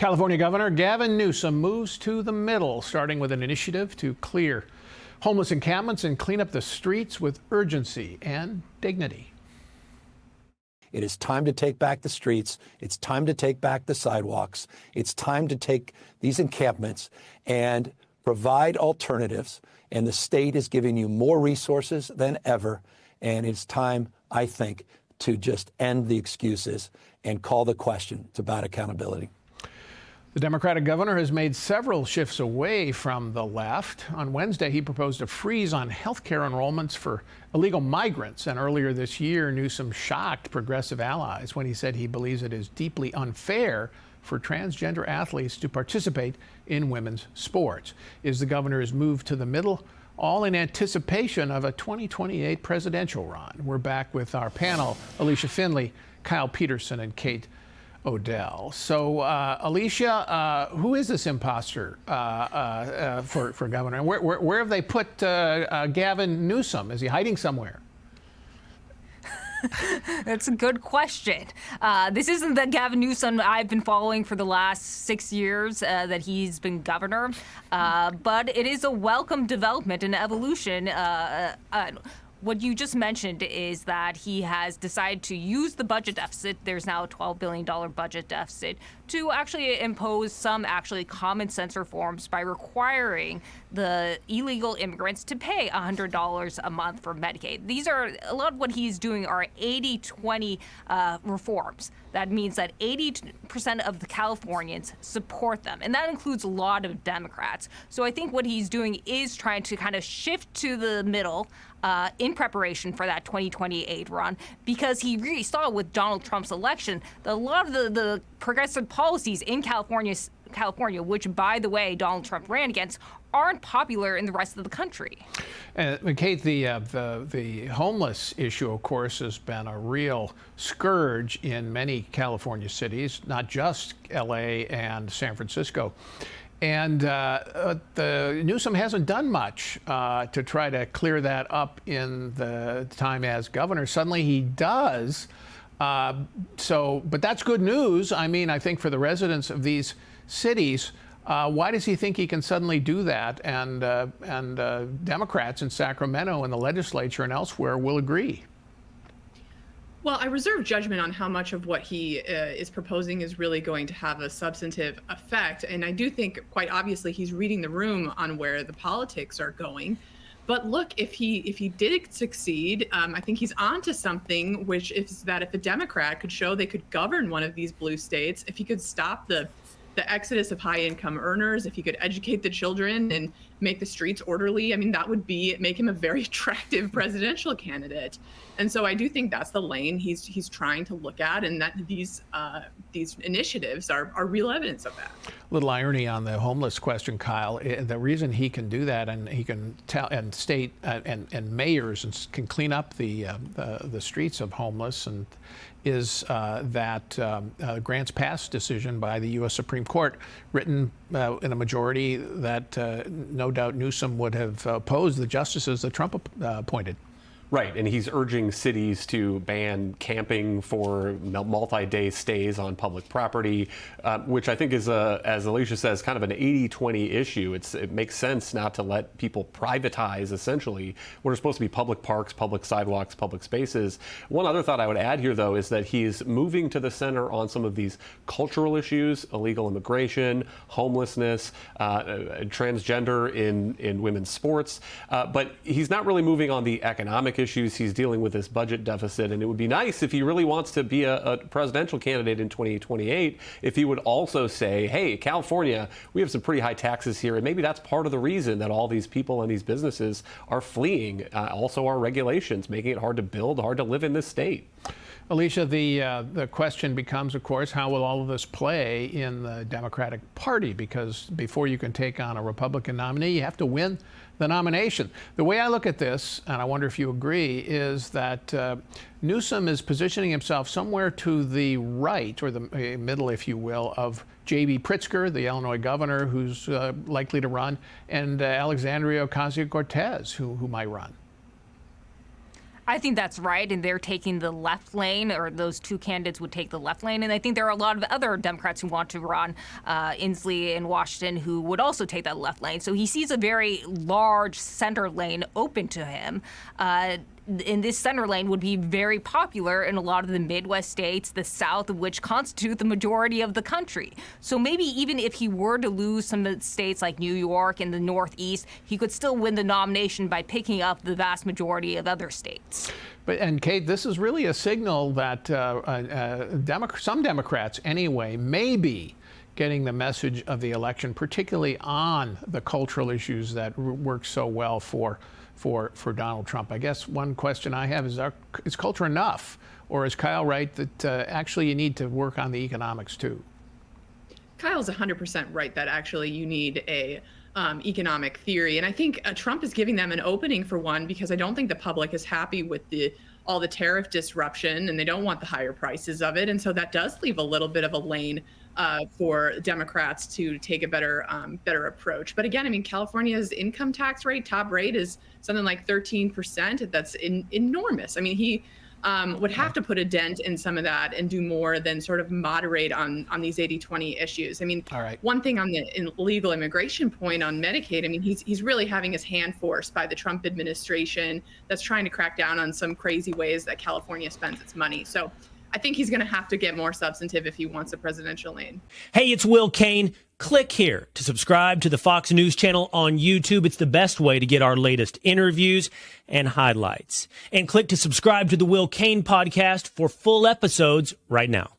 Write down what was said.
California Governor Gavin Newsom moves to the middle, starting with an initiative to clear homeless encampments and clean up the streets with urgency and dignity. It is time to take back the streets. It's time to take back the sidewalks. It's time to take these encampments and provide alternatives. And the state is giving you more resources than ever. And it's time, I think, to just end the excuses and call the question. It's about accountability. The Democratic governor has made several shifts away from the left. On Wednesday, he proposed a freeze on health care enrollments for illegal migrants. And earlier this year, Newsom shocked progressive allies when he said he believes it is deeply unfair for transgender athletes to participate in women's sports. Is the governor's move to the middle all in anticipation of a 2028 presidential run? We're back with our panel, Alicia Finley, Kyle Peterson, and Kate Odell. So, Alicia, who is this imposter for governor? And where have they put Gavin Newsom? Is he hiding somewhere? That's a good question. This isn't the Gavin Newsom I've been following for the last 6 years that he's been governor, but it is a welcome development and evolution. What you just mentioned is that he has decided to use the budget deficit. There's now a $12 billion budget deficit to actually impose some common sense reforms by requiring the illegal immigrants to pay $100 a month for Medicaid. These are a lot of what he's doing are 80-20 reforms. That means that 80% of the Californians support them, and that includes a lot of Democrats. So I think what he's doing is trying to kind of shift to the middle in preparation for that 2028 run, because he really saw with Donald Trump's election that a lot of the progressive policies in California, which, by the way, Donald Trump ran against, aren't popular in the rest of the country. Kate, the homeless issue, of course, has been a real scourge in many California cities, not just LA and San Francisco. And Newsom hasn't done much to try to clear that up in the time as governor. Suddenly he does. But that's good news. I mean, I think for the residents of these cities, why does he think he can suddenly do that? And Democrats in Sacramento and the legislature and elsewhere will agree. Well, I reserve judgment on how much of what he is proposing is really going to have a substantive effect. And I do think, quite obviously, he's reading the room on where the politics are going. But look, if he did succeed, I think he's onto something, which is that if a Democrat could show they could govern one of these blue states, if he could stop the exodus of high-income earners, if he could educate the children and make the streets orderly, I mean, that would make him a very attractive presidential candidate. And so I do think that's the lane he's trying to look at, and that these initiatives are real evidence of that. Little irony on the homeless question, Kyle. The reason he can do that, and he can tell, and state and mayors can clean up the streets of homeless, and is that Grants Pass decision by the U.S. Supreme Court, written in a majority that no doubt Newsom would have opposed the justices that Trump appointed. Right, and he's urging cities to ban camping for multi-day stays on public property, which I think is, as Alicia says, kind of an 80-20 issue. It makes sense not to let people privatize, essentially, what are supposed to be public parks, public sidewalks, public spaces. One other thought I would add here, though, is that he's moving to the center on some of these cultural issues: illegal immigration, homelessness, transgender in women's sports. But he's not really moving on the economic issues. He's dealing with this budget deficit, and it would be nice if he really wants to be a presidential candidate in 2028 if he would also say, hey, California, we have some pretty high taxes here, and maybe that's part of the reason that all these people and these businesses are fleeing. Also our regulations, making it hard to build, hard to live in this state. Alicia, the question becomes, of course, how will all of this play in the Democratic Party? Because before you can take on a Republican nominee, you have to win the nomination. The way I look at this, and I wonder if you agree, is that Newsom is positioning himself somewhere to the right, or the middle, if you will, of J.B. Pritzker, the Illinois governor, who's likely to run, and Alexandria Ocasio-Cortez, who might run. I think that's right, and they're taking the left lane, or those two candidates would take the left lane. And I think there are a lot of other Democrats who want to run, Inslee in Washington, who would also take that left lane. So he sees a very large center lane open to him. And this center lane would be very popular in a lot of the Midwest states, the South, which constitute the majority of the country. So maybe even if he were to lose some of the states like New York and the Northeast, he could still win the nomination by picking up the vast majority of other states. And Kate, this is really a signal that some Democrats, anyway, may be getting the message of the election, particularly on the cultural issues that work so well for Donald Trump. I guess one question I have is culture enough? Or is Kyle right that actually you need to work on the economics too? Kyle's 100% right that actually you need a economic theory. And I think Trump is giving them an opening for one, because I don't think the public is happy with all the tariff disruption, and they don't want the higher prices of it. And so that does leave a little bit of a lane for Democrats to take a better approach. But again, I mean, California's income tax rate, top rate, is something like 13%. That's enormous. I mean, he would have to put a dent in some of that and do more than sort of moderate on these 80-20 issues. I mean, one thing on the illegal immigration point on Medicaid, I mean, he's really having his hand forced by the Trump administration that's trying to crack down on some crazy ways that California spends its money. So I think he's going to have to get more substantive if he wants a presidential lane. Hey, it's Will Cain. Click here to subscribe to the Fox News channel on YouTube. It's the best way to get our latest interviews and highlights. And click to subscribe to the Will Cain podcast for full episodes right now.